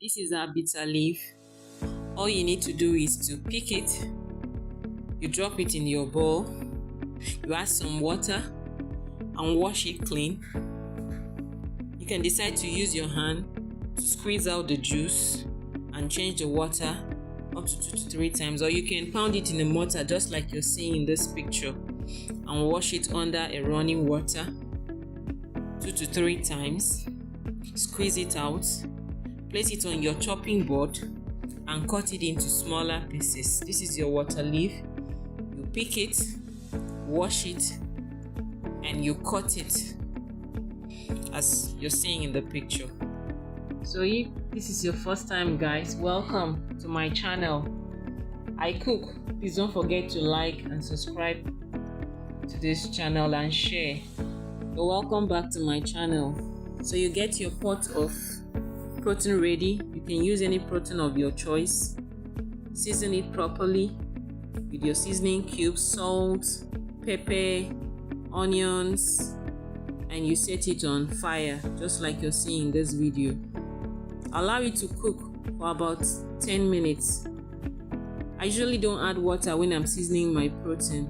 This is our bitter leaf. All you need to do is to pick it, you drop it in your bowl, you add some water and wash it clean. You can decide to use your hand to squeeze out the juice and change the water up to 2 to 3 times, or you can pound it in a mortar just like you're seeing in this picture and wash it under a running water 2 to 3 times. Squeeze it out, place it on your chopping board and cut it into smaller pieces. This is your water leaf. You pick it, wash it, and you cut it as you're seeing in the picture. So if this is your first time, guys, welcome to my channel. I cook. Please don't forget to like and subscribe to this channel and share. So welcome back to my channel. So you get your pot of protein ready. You can use any protein of your choice. Season it properly with your seasoning cubes, salt, pepper, onions, and you set it on fire just like you're seeing in this video. Allow it to cook for about 10 minutes. I usually don't add water when I'm seasoning my protein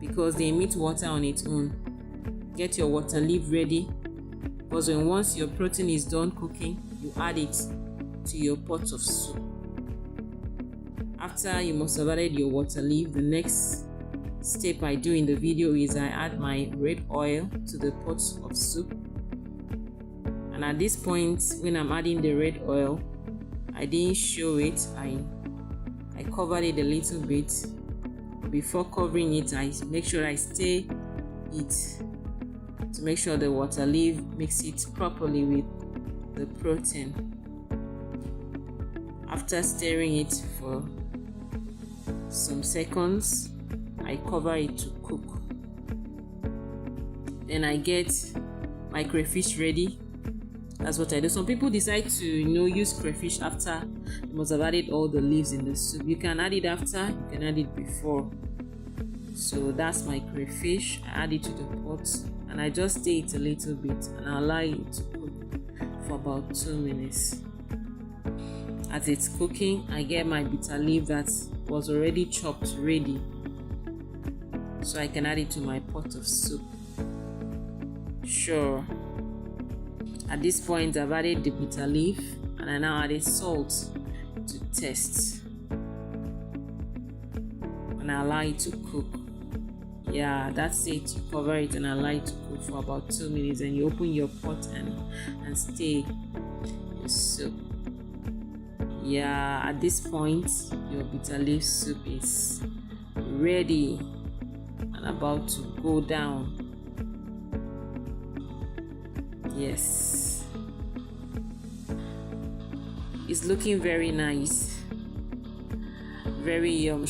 because they emit water on its own. Get your water leaf ready, because once your protein is done cooking, you add it to your pot of soup. After you must have added your water leaf, the next step I do in the video is I add my red oil to the pot of soup. And at this point, when I'm adding the red oil, I didn't show it. I covered it a little bit. Before covering it, I make sure I stir it to make sure the water leaf mix it properly with the protein. After stirring it for some seconds, I cover it to cook. Then I get my crayfish ready. That's what I do. Some people decide to use crayfish after you must have added all the leaves in the soup. You can add it after, you can add it before. So that's my crayfish. I add it to the pot and I just stir it a little bit and I allow it to cook for about 2 minutes. As it's cooking, I get my bitter leaf that was already chopped ready, so I can add it to my pot of soup. Sure. At this point, I've added the bitter leaf and I now added salt to taste. And I allow it to cook. Yeah, that's it. You cover it and allow it to cook for about 2 minutes, and you open your pot and stir your soup. Yeah, at this point, your bitter leaf soup is ready and about to go down. Yes, it's looking very nice, very yummy.